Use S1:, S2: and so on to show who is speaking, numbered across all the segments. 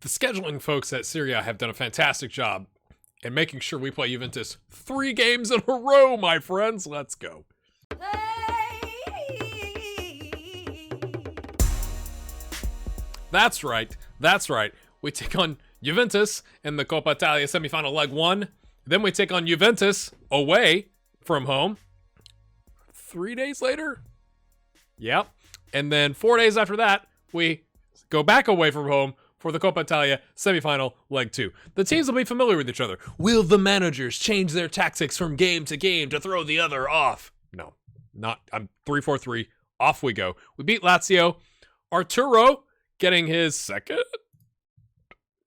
S1: The scheduling folks at Serie A have done a fantastic job in making sure we play Juventus 3 games in a row, my friends. Let's go. That's right. We take on Juventus in the Coppa Italia semifinal leg 1. Then we take on Juventus away from home 3 days later. Yep. And then 4 days after that, we go back away from home for the Coppa Italia semifinal leg 2. The teams will be familiar with each other. Will the managers change their tactics from game to game to throw the other off? No, not. I'm 3-4-3. Off we go. We beat Lazio. Arturo getting his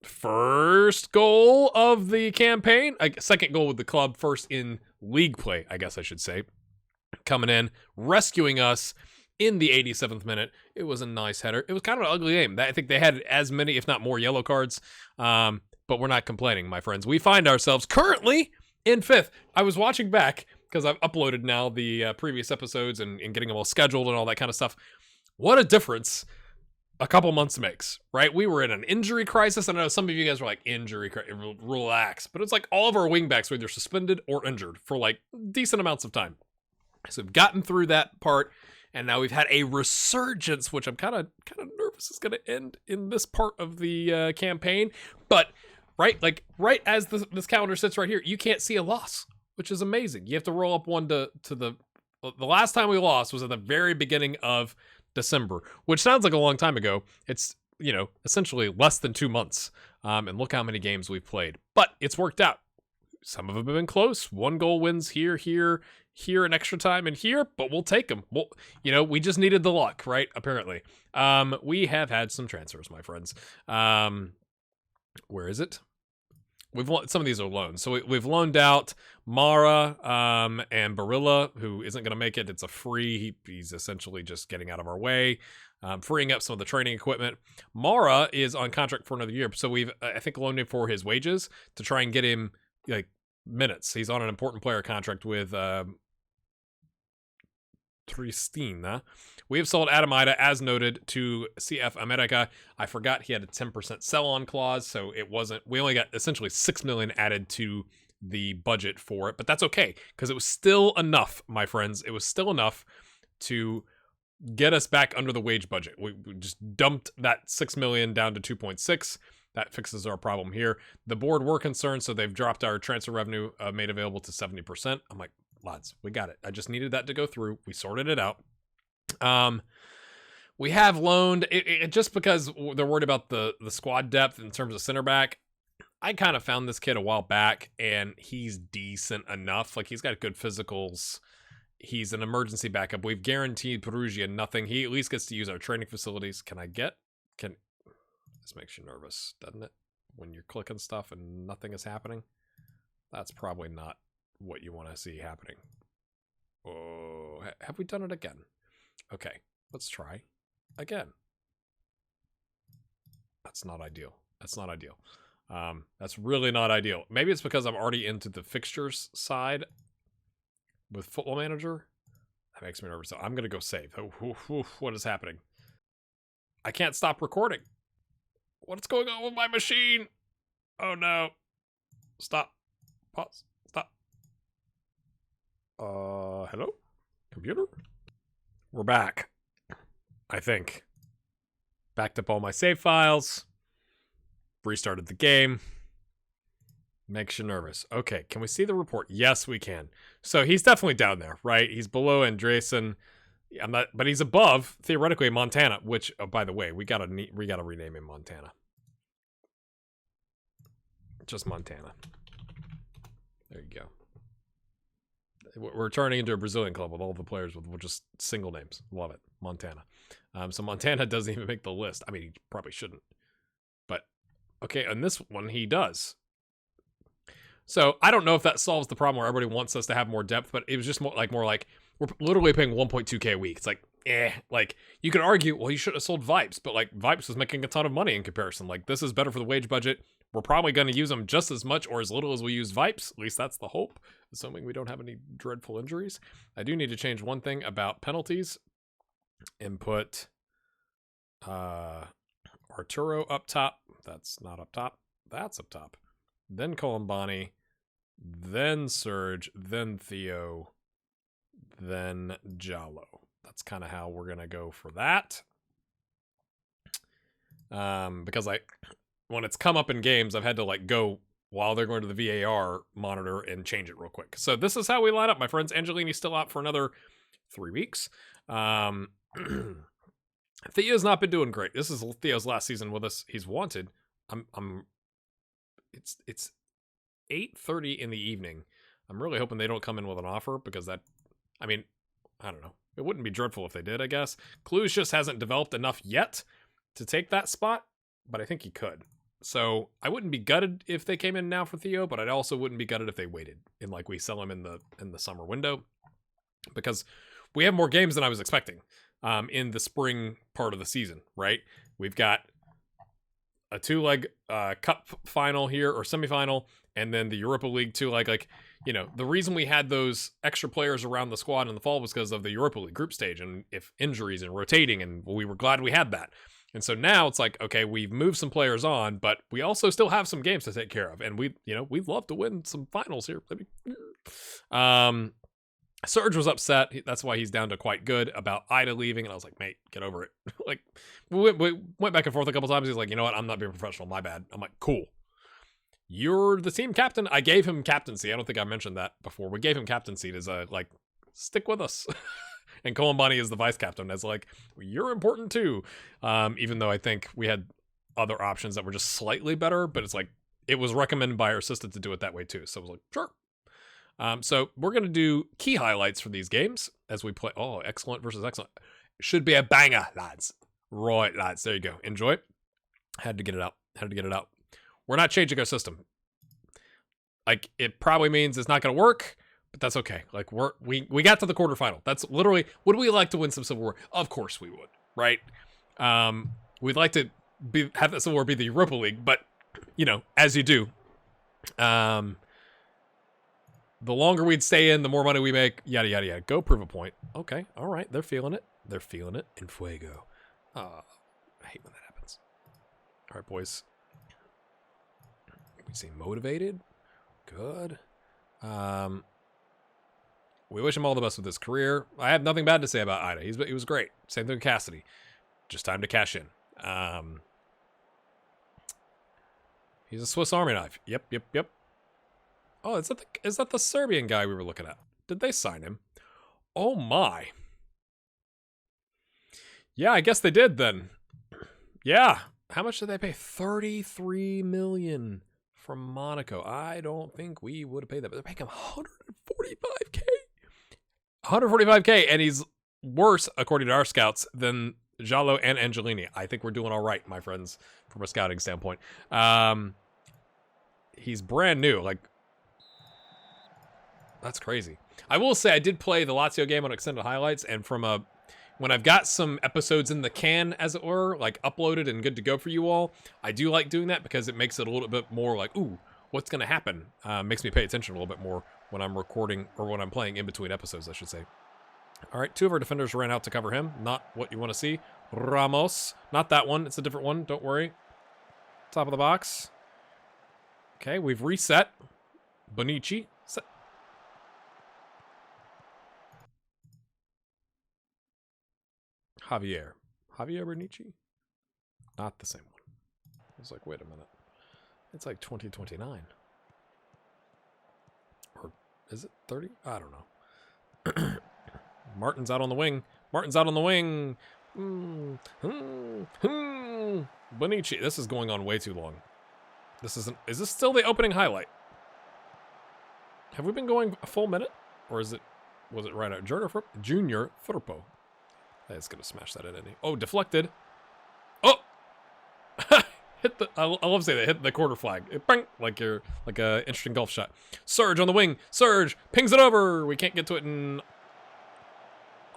S1: first goal of the campaign. Second goal with the club, first in league play, I guess I should say. Coming in, rescuing us in the 87th minute. It was a nice header. It was kind of an ugly game. I think they had as many, if not more, yellow cards. But we're not complaining, my friends. We find ourselves currently in 5th. I was watching back because I've uploaded now the previous episodes and getting them all scheduled and all that kind of stuff. What a difference a couple months makes, right? We were in an injury crisis. I know some of you guys were like, relax. But it's like all of our wingbacks were either suspended or injured for like decent amounts of time. So we've gotten through that part. And now we've had a resurgence, which I'm kind of nervous is going to end in this part of the campaign. But right as this calendar sits right here, you can't see a loss, which is amazing. You have to roll up one to the last time we lost was at the very beginning of December, which sounds like a long time ago. It's essentially less than 2 months. And look how many games we've played. But it's worked out. Some of them have been close. 1 goal wins here, in extra time, and here, but we'll take them. Well, we just needed the luck, right? Apparently. We have had some transfers, my friends. Where is it? Some of these are loans. So we've loaned out Mara and Barilla, who isn't going to make it. It's a free. He's essentially just getting out of our way, freeing up some of the training equipment. Mara is on contract for another year. So we've, I think, loaned him for his wages to try and get him minutes. He's on an important player contract with Tristina. We have sold Adamida, as noted, to CF America. I forgot he had a 10% sell-on clause, so we only got essentially $6 million added to the budget for it, but that's okay, because it was still enough, my friends. It was still enough to get us back under the wage budget. We just dumped that $6 million down to 2.6. That fixes our problem here. The board were concerned, so they've dropped our transfer revenue made available to 70%. I'm like, lads, we got it. I just needed that to go through. We sorted it out. We have loaned it just because they're worried about the squad depth in terms of center back. I kind of found this kid a while back, and he's decent enough. Like, he's got good physicals. He's an emergency backup. We've guaranteed Perugia nothing. He at least gets to use our training facilities. This makes you nervous, doesn't it? When you're clicking stuff and nothing is happening. That's probably not what you want to see happening. Oh, have we done it again? Okay, let's try again. That's not ideal. That's really not ideal. Maybe it's because I'm already into the fixtures side with Football Manager. That makes me nervous. So I'm going to go save. What is happening? I can't stop recording. What's going on with my machine? Oh no. Stop. Pause. Stop. Hello? Computer? We're back. I think. Backed up all my save files. Restarted the game. Makes you nervous. Okay, can we see the report? Yes, we can. So he's definitely down there, right? He's below Andresen. But he's above, theoretically, Montana, which, oh, by the way, we gotta rename him Montana. Just Montana. There you go. We're turning into a Brazilian club with all the players with just single names. Love it. Montana. So Montana doesn't even make the list. I mean, he probably shouldn't. But, okay, on this one, he does. So I don't know if that solves the problem where everybody wants us to have more depth, but it was just more like we're literally paying 1.2K a week. It's like, like you could argue, well, you should have sold Vipes, but like Vipes was making a ton of money in comparison. Like, this is better for the wage budget. We're probably going to use them just as much or as little as we use Vipes. At least that's the hope, assuming we don't have any dreadful injuries. I do need to change one thing about penalties and put Arturo up top That's not up top. That's up top. Then Colombani, then Serge, then Theo, then Jallo. That's kind of how we're going to go for that. Because when it's come up in games, I've had to like go while they're going to the VAR monitor and change it real quick. So this is how we line up, my friends. Angelini's still out for another 3 weeks. Theo's not been doing great. This is Theo's last season with us. He's wanted. It's 8:30 in the evening. I'm really hoping they don't come in with an offer because I don't know. It wouldn't be dreadful if they did, I guess. Clues just hasn't developed enough yet to take that spot, but I think he could. So I wouldn't be gutted if they came in now for Theo, but I also wouldn't be gutted if they waited and like we sell him in the summer window, because we have more games than I was expecting in the spring part of the season, right? We've got a 2-leg cup final here or semifinal, and then the Europa League 2-leg. Like, you know, the reason we had those extra players around the squad in the fall was because of the Europa League group stage and if injuries and rotating, and we were glad we had that. And so now it's like, okay, we've moved some players on, but we also still have some games to take care of, and we'd love to win some finals here. Serge was upset. That's why he's down to quite good about Ida leaving. And I was like, mate, get over it. Like, we went back and forth a couple times. He's like, you know what? I'm not being professional. My bad. I'm like, cool. You're the team captain. I gave him captaincy. I don't think I mentioned that before. We gave him captaincy as like, stick with us. And Colombani is the vice captain. As like, you're important too. Even though I think we had other options that were just slightly better, but it's like, it was recommended by our assistant to do it that way too. So I was like, sure. So we're going to do key highlights for these games as we play. Oh, excellent versus excellent. Should be a banger, lads. Right, lads. There you go. Enjoy it. Had to get it out. We're not changing our system. Like, it probably means it's not going to work, but that's okay. Like, we got to the quarterfinal. That's literally, would we like to win some Civil War? Of course we would, right? We'd like to have the Civil War be the Europa League, but, you know, as you do, the longer we'd stay in, the more money we make, yada, yada, yada. Go prove a point. Okay, all right. They're feeling it. In fuego. I hate when that happens. All right, boys. We seem motivated. Good. We wish him all the best with his career. I have nothing bad to say about Ida. He was great. Same thing with Cassidy. Just time to cash in. He's a Swiss Army knife. Yep. Oh, is that the Serbian guy we were looking at? Did they sign him? Oh my. Yeah, I guess they did then. Yeah. How much did they pay? 33 million from Monaco. I don't think we would have paid that, but they're paying him 145K. 145K, and he's worse, according to our scouts, than Jallo and Angelini. I think we're doing all right, my friends, from a scouting standpoint. He's brand new. Like, that's crazy. I will say I did play the Lazio game on extended highlights, and when I've got some episodes in the can, as it were, like uploaded and good to go for you all, I do like doing that because it makes it a little bit more like, ooh, what's going to happen? Makes me pay attention a little bit more when I'm recording, or when I'm playing in between episodes, I should say. All right, 2 of our defenders ran out to cover him. Not what you want to see. Ramos. Not that one. It's a different one. Don't worry. Top of the box. Okay, we've reset. Bonici. Set. Javier Bonici? Not the same one. I was like, wait a minute. It's like 2029. Or is it 30? I don't know. Martin's out on the wing. Bonici. This is going on way too long. Is this still the opening highlight? Have we been going a full minute? Or was it right out? Junior Firpo. It's gonna smash that in, isn't he? Oh, deflected. Oh! Hit the, I love saying that, hit the quarter flag. Bang! Like a interesting golf shot. Serge on the wing. Serge pings it over. We can't get to it in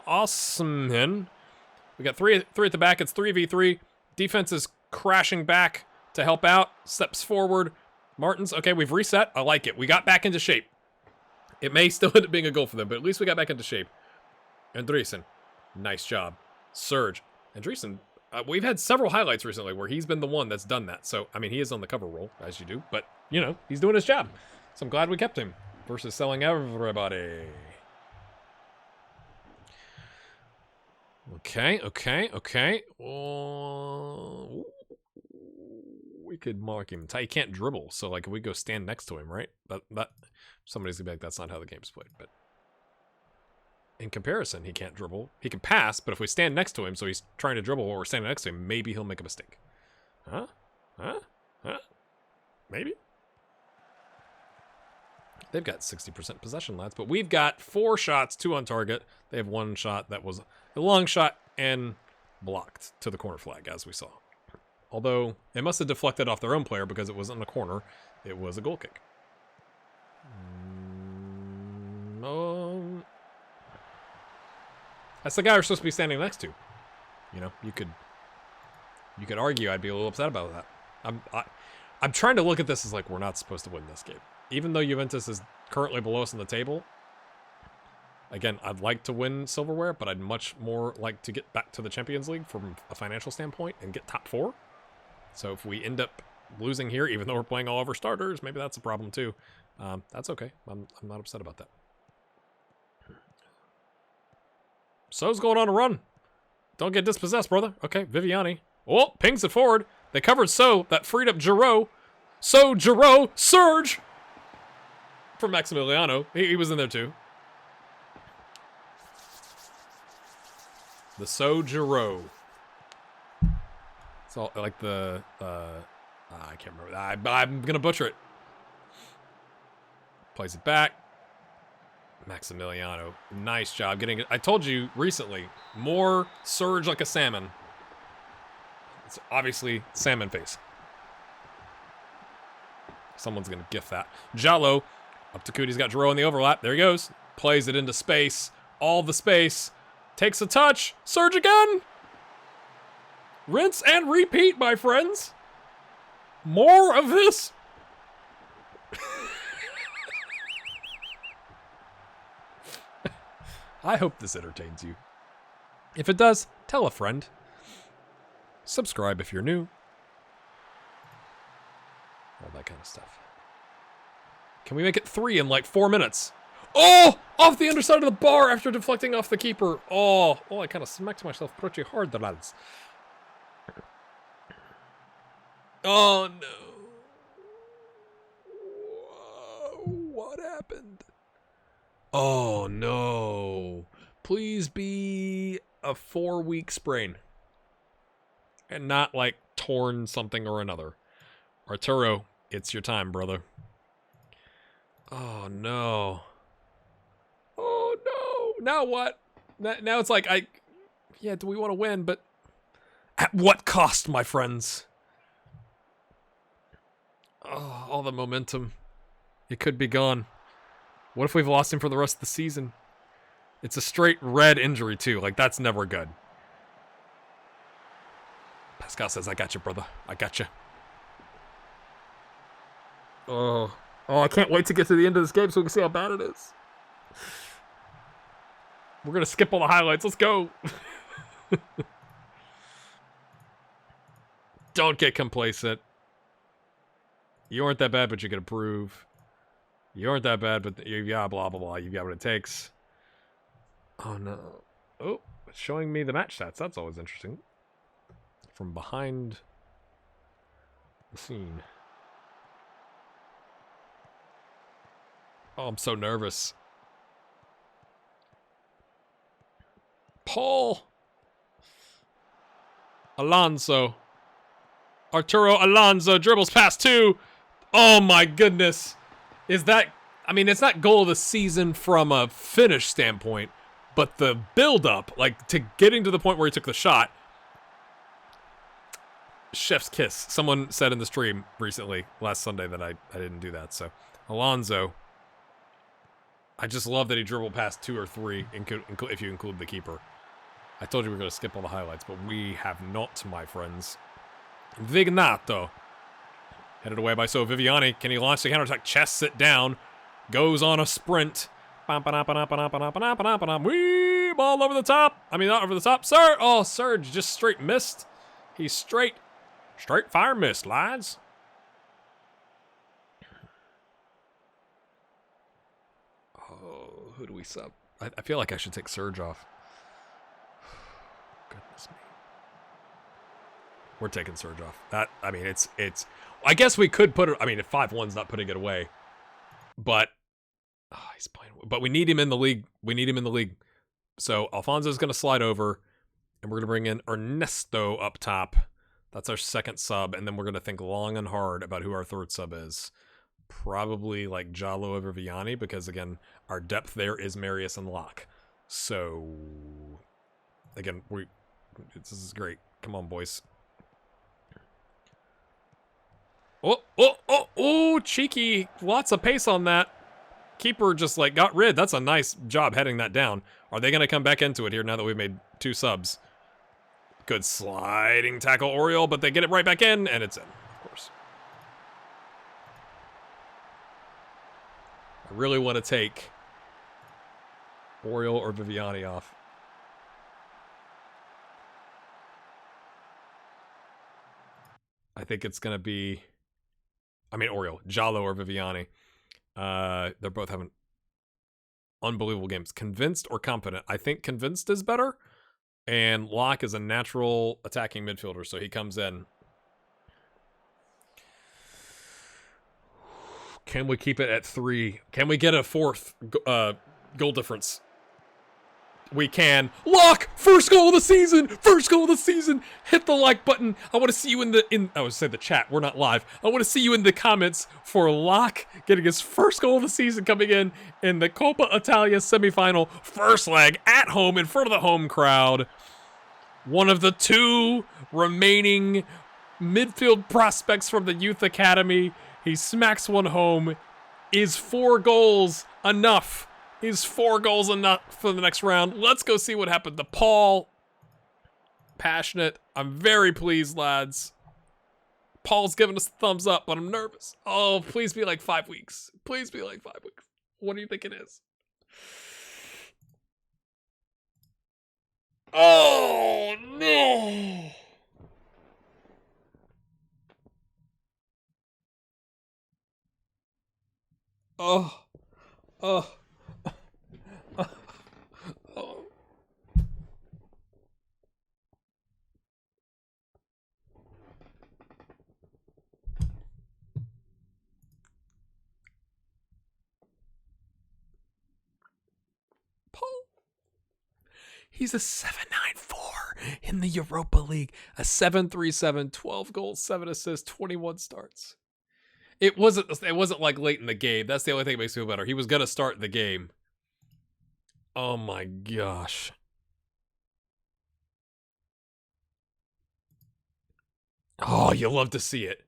S1: Osman. We got three at the back. It's 3v3. Defense is crashing back to help out. Steps forward. Martins. Okay, we've reset. I like it. We got back into shape. It may still end up being a goal for them, but at least we got back into shape. Andreessen. Nice job. Serge. Andreessen We've had several highlights recently where he's been the one that's done that. So, I mean, he is on the cover roll, as you do. But, you know, he's doing his job. So I'm glad we kept him versus selling everybody. Okay. We could mark him. He can't dribble. So, like, if we go stand next to him, right? That somebody's going to be like, that's not how the game's played. But in comparison, he can't dribble. He can pass, but if we stand next to him, so he's trying to dribble while we're standing next to him, maybe he'll make a mistake. Huh? Maybe? They've got 60% possession, lads, but we've got 4 shots, 2 on target. They have 1 shot that was a long shot and blocked to the corner flag, as we saw. Although, it must have deflected off their own player because it wasn't a corner. It was a goal kick. That's the guy we're supposed to be standing next to. You know, you could argue I'd be a little upset about that. I'm trying to look at this as like we're not supposed to win this game. Even though Juventus is currently below us on the table. Again, I'd like to win silverware, but I'd much more like to get back to the Champions League from a financial standpoint and get top 4. So if we end up losing here, even though we're playing all of our starters, maybe that's a problem too. That's okay. I'm not upset about that. So's going on a run. Don't get dispossessed, brother. Okay, Viviani. Oh, pings it forward. They covered So. That freed up Giroud. Giroud, Surge! From Maximiliano. He was in there too. The Giroud. It's all like the... I can't remember. I'm going to butcher it. Plays it back. Maximiliano, nice job getting it. I told you recently, more surge like a salmon. It's obviously salmon face. Someone's going to gift that. Jallo, up to Cootie's got Giroud in the overlap. There he goes. Plays it into space. All the space. Takes a touch. Surge again. Rinse and repeat, my friends. More of this. I hope this entertains you. If it does, tell a friend. Subscribe if you're new. All that kind of stuff. Can we make it 3 in like 4 minutes? Oh! Off the underside of the bar after deflecting off the keeper. Oh, I kind of smacked myself pretty hard, the lads. Oh, no. What happened? Oh, no. Please be a 4-week sprain. And not, like, torn something or another. Arturo, it's your time, brother. Oh, no. Oh, no. Now what? Now it's like, do we want to win? But at what cost, my friends? Oh, all the momentum. It could be gone. What if we've lost him for the rest of the season? It's a straight red injury, too. Like, that's never good. Pascal says, I got you, brother. I got you. Oh, I can't wait to get to the end of this game so we can see how bad it is. We're going to skip all the highlights. Let's go. Don't get complacent. You aren't that bad, but you can improve. You aren't that bad, but you got blah, blah, blah. You got what it takes. Oh, no. Oh, it's showing me the match stats. That's always interesting. From behind the scene. Oh, I'm so nervous. Paul. Alonso. Arturo Alonso dribbles past 2. Oh, my goodness. Is that... I mean, it's not goal of the season from a finish standpoint, but the build-up, like, to getting to the point where he took the shot, chef's kiss. Someone said in the stream recently, last Sunday, that I didn't do that. So, Alonso, I just love that he dribbled past 2 or 3, if you include the keeper. I told you we were going to skip all the highlights, but we have not, my friends. Vignato. Headed away by Viviani. Can he launch the counterattack? Chest sit down. Goes on a sprint. Wee! Ball over the top. I mean, not over the top. Sir! Oh, Surge just straight missed. He's straight fire mist, lads. Oh, who do we sub? I feel like I should take Surge off. Goodness me. We're taking Surge off. I mean, it's. I guess we could put it. I mean, if 5-1's not putting it away, but he's playing. But we need him in the league. We need him in the league. So Alfonso's going to slide over, and we're going to bring in Ernesto up top. That's our second sub, and then we're going to think long and hard about who our third sub is. Probably like Jallo over Vianney, because again, our depth there is Marius and Locke. So again, this is great. Come on, boys. Oh, cheeky. Lots of pace on that. Keeper just like got rid. That's a nice job heading that down. Are they going to come back into it here now that we've made 2 subs? Good sliding tackle, Oriole, but they get it right back in, and it's in, of course. I really want to take Oriole or Viviani off. I think it's going to be... I mean, Oriole. Jallo or Viviani. They're both having unbelievable games. Convinced or confident? I think convinced is better. And Locke is a natural attacking midfielder, so he comes in. Can we keep it at 3? Can we get a 4th goal difference? We can. Locke! First goal of the season! First goal of the season! Hit the like button. I want to see you I would say the chat. We're not live. I want to see you in the comments for Locke getting his first goal of the season coming in the Coppa Italia semifinal. First leg at home in front of the home crowd. One of the 2 remaining midfield prospects from the youth academy. He smacks one home. Is 4 goals enough? Is 4 goals enough for the next round? Let's go see what happened to Paul. Passionate. I'm very pleased, lads. Paul's giving us a thumbs up, but I'm nervous. Oh, please be like 5 weeks. Please be like 5 weeks. What do you think it is? Oh, no. Oh. Paul. He's a 794 in the Europa League. A 737, 12 goals, 7 assists, 21 starts. It wasn't like late in the game. That's the only thing that makes me feel better. He was gonna start the game. Oh my gosh. Oh, you love to see it.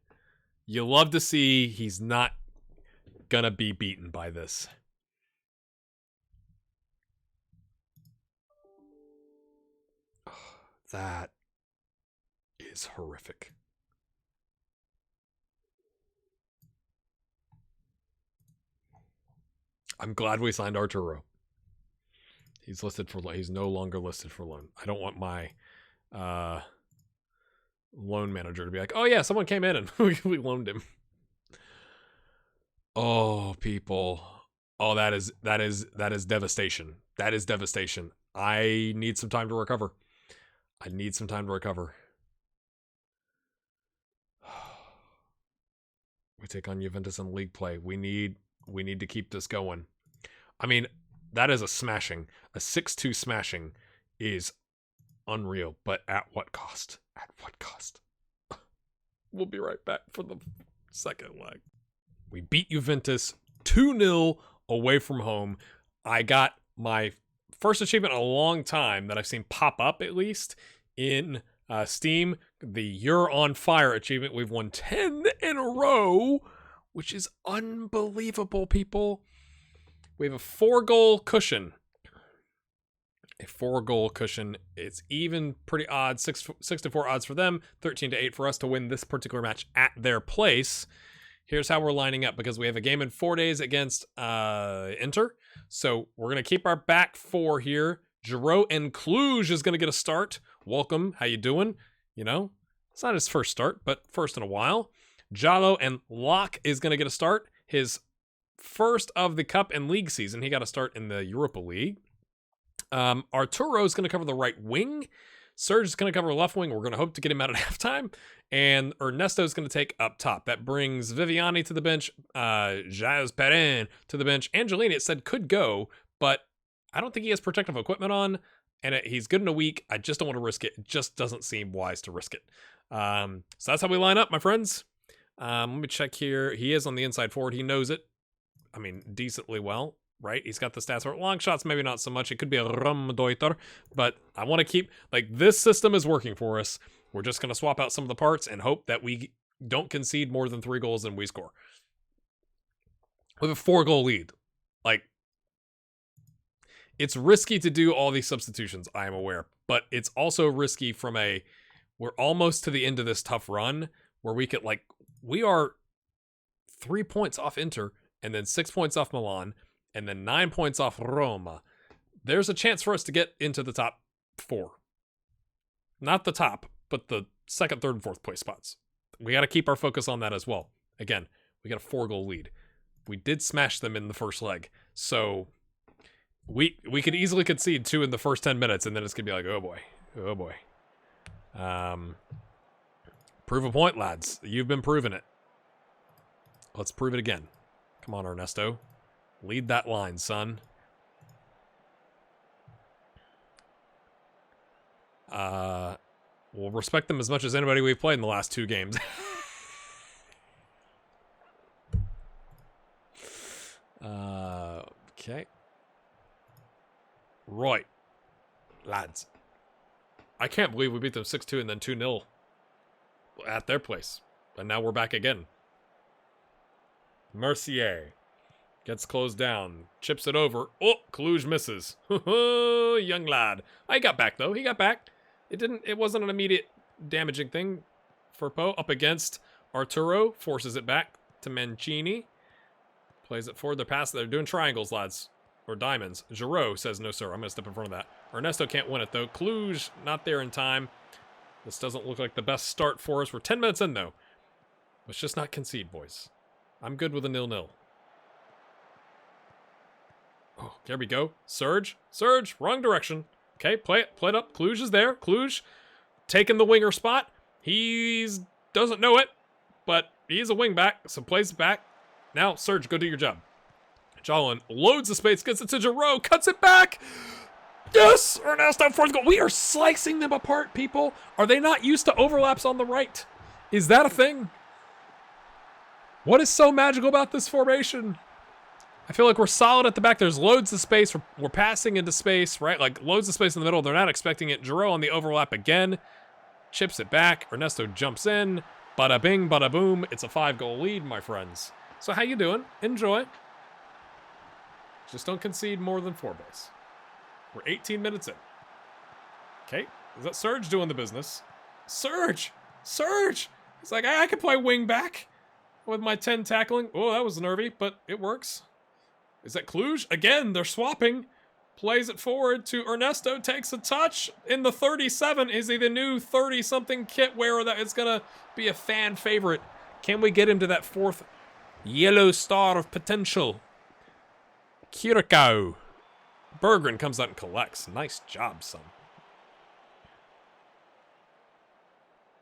S1: You love to see he's not gonna be beaten by this. That is horrific. I'm glad we signed Arturo. He's no longer listed for loan. I don't want my loan manager to be like, oh yeah, someone came in and we loaned him. Oh, people. Oh, that is devastation. That is devastation. I need some time to recover. We take on Juventus in league play. We need to keep this going. I mean, that is a smashing. A 6-2 smashing is unreal, but at what cost? At what cost? We'll be right back for the second leg. We beat Juventus 2-0 away from home. I got my first achievement in a long time that I've seen pop up, at least, in Steam. The You're on Fire achievement. We've won 10 in a row, which is unbelievable, people. We have a 4-goal cushion. A 4-goal cushion. It's even pretty odd. 6-4 odds for them. 13-8 for us to win this particular match at their place. Here's how we're lining up, because we have a game in 4 days against Inter. So we're going to keep our back 4 here. Giroud and Cluj is going to get a start. Welcome. How you doing? You know, It's not his first start, but first in a while. Jallo and Locke is going to get a start. His first of the Cup and League season. He got a start in the Europa League. Arturo is going to cover the right wing. Serge is going to cover left wing. We're going to hope to get him out at halftime. And Ernesto is going to take up top. That brings Viviani to the bench. Jazz Perrin to the bench. Angelini, it said, could go, but I don't think he has protective equipment on. And he's good in a week. I just don't want to risk it. It just doesn't seem wise to risk it. So that's how we line up, my friends. Let me check here. He is on the inside forward. He knows it. I mean, decently well, right? He's got the stats for it. Long shots, maybe not so much. It could be a Rumdeuter, but I want to keep, like, this system is working for us. We're just going to swap out some of the parts and hope that we don't concede more than 3 goals and we score. We have a 4-goal lead. Like, it's risky to do all these substitutions, I am aware, but it's also risky from we're almost to the end of this tough run where we could, like, we are 3 points off Inter and then 6 points off Milan and then 9 points off Roma. There's a chance for us to get into the top 4. Not the top, but the second, third, and fourth place spots. We got to keep our focus on that as well. Again, we got a 4-goal lead. We did smash them in the first leg, so we could easily concede 2 in the first 10 minutes, and then it's gonna be like, oh boy. Prove a point, lads. You've been proving it. Let's prove it again. Come on, Ernesto. Lead that line, son. We'll respect them as much as anybody we've played in the last 2 games. Okay. Right. Lads. I can't believe we beat them 6-2 and then 2-0 at their place. And now we're back again. Mercier gets closed down. Chips it over. Oh, Cluj misses. Young lad. He got back, though. He got back. It wasn't an immediate damaging thing for Poe. Up against Arturo. Forces it back to Mancini. Plays it forward. They're doing triangles, lads. Or diamonds. Giroud says, no, sir. I'm going to step in front of that. Ernesto can't win it, though. Cluj, not there in time. This doesn't look like the best start for us. We're 10 minutes in, though. Let's just not concede, boys. I'm good with a 0-0. Oh, there we go. Serge, wrong direction. Okay, play it up. Cluj is there. Cluj taking the winger spot. Doesn't know it, but he's a wing back, so plays it back. Now, Serge, go do your job. Jolin loads the space, gets it to Giroud, cuts it back. Yes! Ernesto, 4th goal. We are slicing them apart, people. Are they not used to overlaps on the right? Is that a thing? What is so magical about this formation? I feel like we're solid at the back. There's loads of space. We're passing into space, right? Like, loads of space in the middle. They're not expecting it. Giroud on the overlap again. Chips it back. Ernesto jumps in. Bada bing, bada boom. It's a 5-goal lead, my friends. So how you doing? Enjoy. Just don't concede more than 4 goals. We're 18 minutes in. Okay. Is that Serge doing the business? Serge! He's like, I can play wing back with my 10 tackling. Oh, that was nervy, but it works. Is that Cluj? Again, they're swapping. Plays it forward to Ernesto. Takes a touch in the 37. Is he the new 30-something kit wearer that is going to be a fan favorite? Can we get him to that 4th yellow star of potential? Kirikau. Berggren comes out and collects. Nice job, son.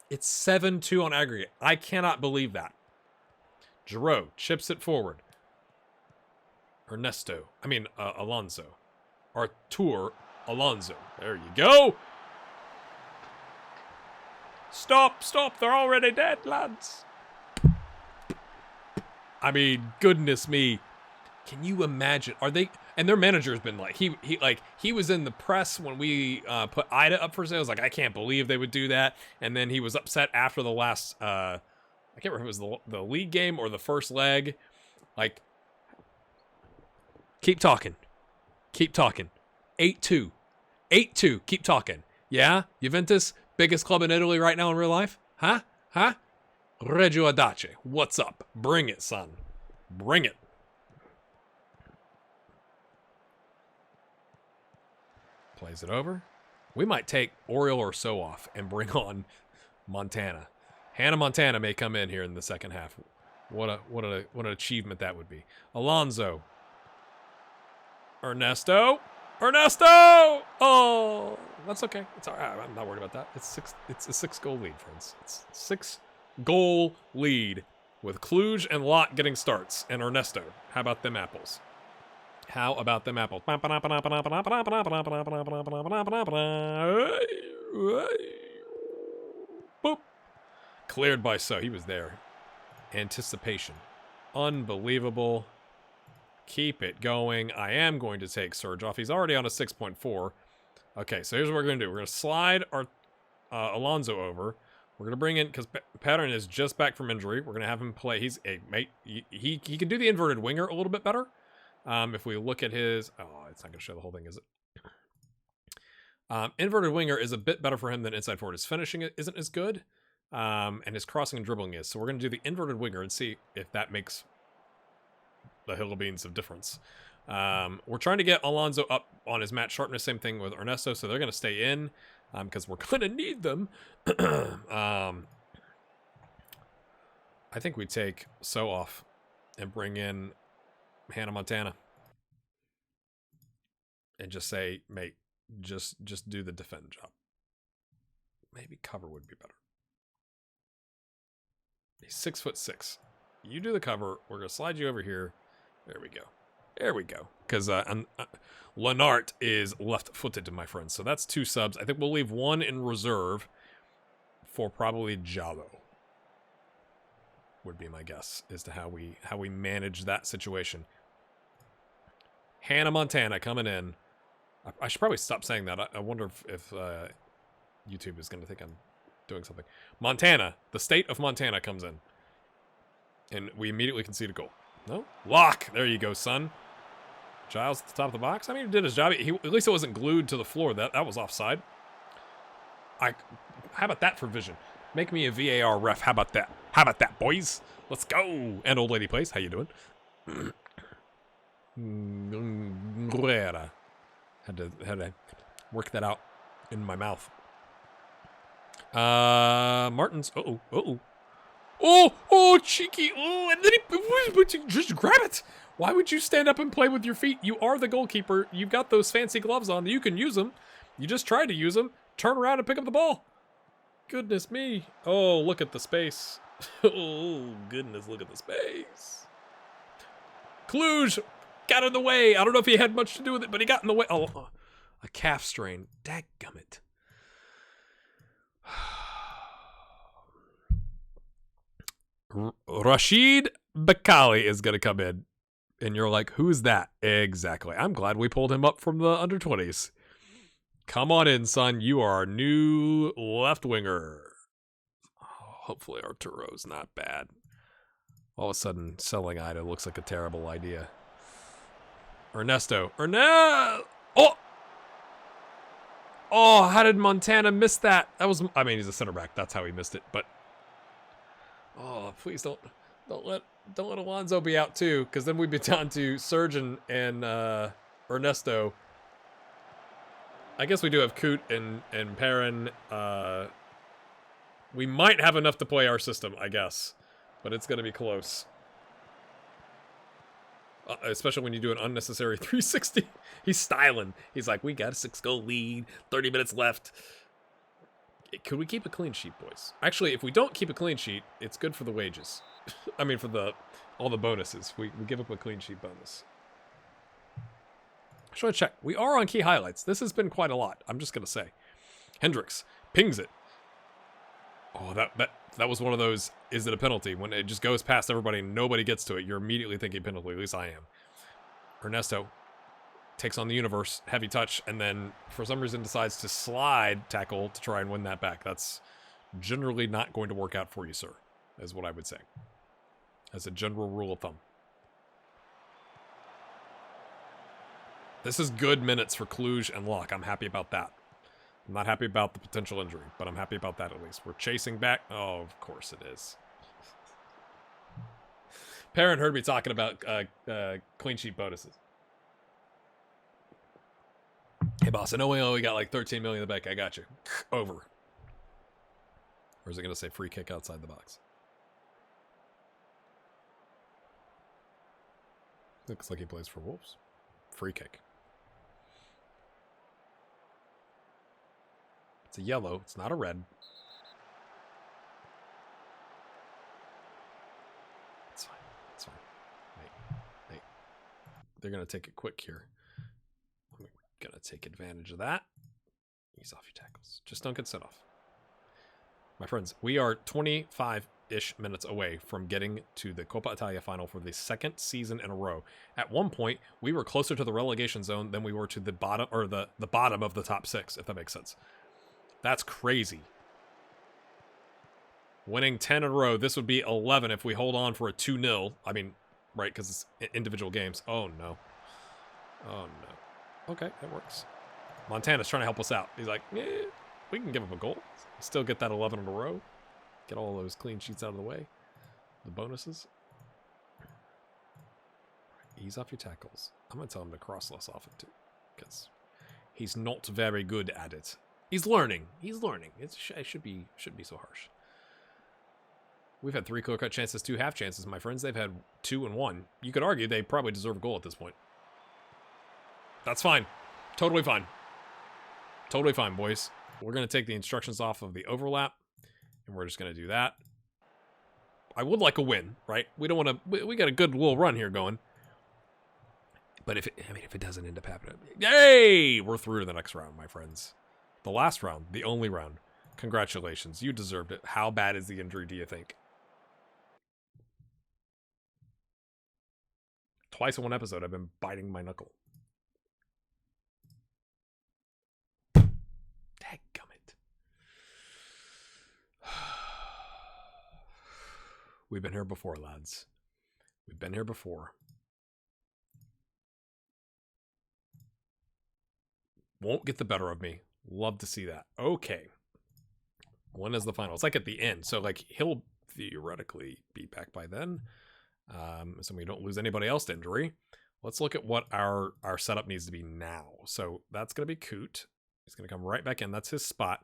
S1: It's 7-2 on aggregate. I cannot believe that. Giroud chips it forward. Alonso. Artur Alonso. There you go. Stop. They're already dead, lads. I mean, goodness me. Can you imagine? Are they? And their manager's been like, he was in the press when we put Ida up for sale. I was like, I can't believe they would do that. And then he was upset after the last, I can't remember if it was the league game or the first leg. Like, keep talking. 8-2. Keep talking. Yeah? Juventus, biggest club in Italy right now in real life? Huh? Reggio Audace. What's up? Bring it, son. Bring it. Plays it over. We might take Oriol or So off and bring on Montana. Hannah Montana may come in here in the second half. What an achievement that would be. Alonso. Ernesto. Oh, that's okay. It's all right. I'm not worried about that. It's a 6-goal lead, friends. It's a 6-goal lead with Cluj and Lot getting starts and Ernesto. How about them apples? Boop. Cleared by So. He was there. Anticipation. Unbelievable. Keep it going. I am going to take Serge off. He's already on a 6.4. Okay, so here's what we're going to do. We're going to slide our Alonso over. We're going to bring in, because Pattern is just back from injury. We're going to have him play. He's a mate. He can do the inverted winger a little bit better. If we look at his... Oh, it's not going to show the whole thing, is it? Inverted winger is a bit better for him than inside forward. His finishing isn't as good, and his crossing and dribbling is. So we're going to do the inverted winger and see if that makes the hill of beans of difference. We're trying to get Alonso up on his match sharpness. Same thing with Ernesto, so they're going to stay in because we're going to need them. I think we take So off and bring in Hannah Montana and just say, mate, just do the defend job. Maybe cover would be better. He's 6'6". You do the cover. We're going to slide you over here. There we go. There we go. Because Lenart is left-footed, my friends. So that's 2 subs. I think we'll leave 1 in reserve for probably Jalo. Would be my guess as to how we manage that situation. Hannah Montana coming in. I should probably stop saying that. I wonder if YouTube is going to think I'm doing something. Montana, the state of Montana comes in. And we immediately concede a goal. No? Lock! There you go, son. Giles at the top of the box. I mean, he did his job. At least it wasn't glued to the floor. That was offside. How about that for vision? Make me a VAR ref. How about that? How about that, boys? Let's go. And Old Lady Place. How you doing? Had to work that out in my mouth. Martins. Oh, cheeky. Oh, and then he just grab it. Why would you stand up and play with your feet? You are the goalkeeper. You've got those fancy gloves on. You can use them. You just tried to use them. Turn around and pick up the ball. Goodness me. Oh, look at the space. Oh, goodness, look at the space. Cluj got in the way. I don't know if he had much to do with it, but he got in the way. Oh, a calf strain. Dadgummit. Rashid Bakali is going to come in. And you're like, who's that? Exactly. I'm glad we pulled him up from the under-20s. Come on in, son. You are our new left winger. Oh, hopefully Arturo's not bad. All of a sudden, selling Ida looks like a terrible idea. Ernesto. Oh! Oh, how did Montana miss that? I mean, he's a center back. That's how he missed it. But, oh, please don't let Alonso be out too, because then we'd be down to Surgeon and Ernesto. I guess we do have Coot and Perrin. We might have enough to play our system, I guess, but it's going to be close. Especially when you do an unnecessary 360. He's styling. He's like, we got a 6-goal lead, 30 minutes left. Could we keep a clean sheet, boys? Actually, if we don't keep a clean sheet, it's good for the wages. I mean, for all the bonuses. We give up a clean sheet bonus. I should check. We are on key highlights. This has been quite a lot. I'm just going to say. Hendricks pings it. Oh, that was one of those, is it a penalty? When it just goes past everybody and nobody gets to it, you're immediately thinking penalty. At least I am. Ernesto takes on the universe, heavy touch, and then for some reason decides to slide tackle to try and win that back. That's generally not going to work out for you, sir, is what I would say. As a general rule of thumb. This is good minutes for Cluj and Locke. I'm happy about that. I'm not happy about the potential injury, but I'm happy about that at least. We're chasing back. Oh, of course it is. Perrin heard me talking about clean sheet bonuses. Hey, boss, I know we only got like 13 million in the bank. I got you. Over. Or is it going to say free kick outside the box? Looks like he plays for Wolves. Free kick. It's a yellow. It's not a red. It's fine. It's fine. Hey. They're going to take it quick here. I'm going to take advantage of that. Ease off your tackles. Just don't get set off. My friends, we are 25-ish minutes away from getting to the Coppa Italia final for the second season in a row. At one point, we were closer to the relegation zone than we were to the bottom, or the bottom of the top 6, if that makes sense. That's crazy. Winning 10 in a row. This would be 11 if we hold on for a 2-0. I mean, right, because it's individual games. Oh, no. Oh, no. Okay, that works. Montana's trying to help us out. He's like, yeah, we can give up a goal. Still get that 11 in a row. Get all those clean sheets out of the way. The bonuses. Ease off your tackles. I'm going to tell him to cross less often, too. Because he's not very good at it. He's learning. He's learning. It shouldn't be so harsh. We've had 3 clear-cut chances, 2 half chances, my friends. They've had 2 and 1. You could argue they probably deserve a goal at this point. That's fine. Totally fine. Totally fine, boys. We're going to take the instructions off of the overlap, and we're just going to do that. I would like a win, right? We don't want to... We got a good little run here going. But if it doesn't end up happening... Yay! We're through to the next round, my friends. The last round. The only round. Congratulations. You deserved it. How bad is the injury, do you think? Twice in one episode, I've been biting my knuckle. Dadgummit. We've been here before, lads. We've been here before. Won't get the better of me. Love to see that. Okay. When is the final? It's like at the end. So, like, he'll theoretically be back by then. So we don't lose anybody else to injury. Let's look at what our setup needs to be now. So that's going to be Coot. He's going to come right back in. That's his spot.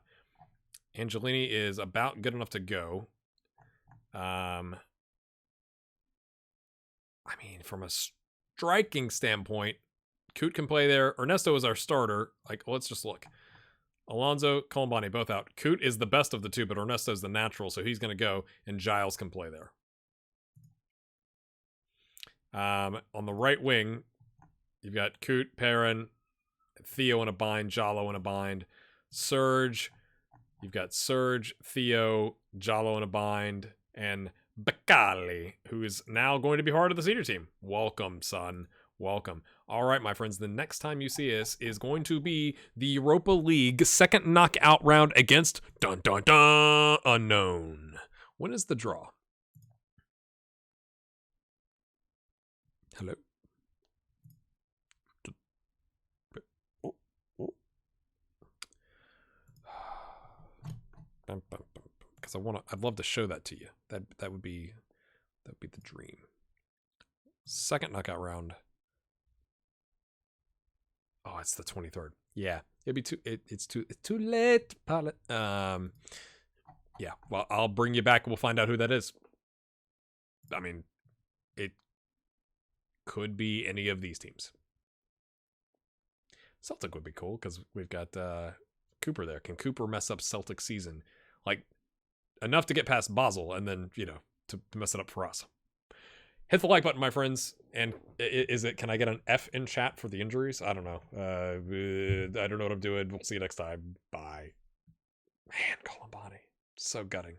S1: Angelini is about good enough to go. I mean, from a striking standpoint, Coot can play there. Ernesto is our starter. Like, let's just look. Alonso, Colombani, both out. Coot is the best of the two, but Ernesto's the natural, so he's going to go, and Giles can play there. On the right wing, you've got Coot, Perrin, Theo in a bind, Jallo in a bind, Serge. You've got Serge, Theo, Jallo in a bind, and Bacali, who is now going to be part of the senior team. Welcome, son. Welcome. All right, my friends, the next time you see us is going to be the Europa League second knockout round against unknown. When is the draw? Hello? Because I'd love to show that to you. That would be the dream. Second knockout round. Oh, it's the 23rd. Yeah, it'd be it's too late, pilot. Yeah. Well, I'll bring you back. We'll find out who that is. I mean, it could be any of these teams. Celtic would be cool because we've got Cooper there. Can Cooper mess up Celtic season? Like, enough to get past Basel and then, you know, to mess it up for us. Hit the like button, my friends. And can I get an F in chat for the injuries? I don't know. I don't know what I'm doing. We'll see you next time. Bye. Man, Colombani. So gutting.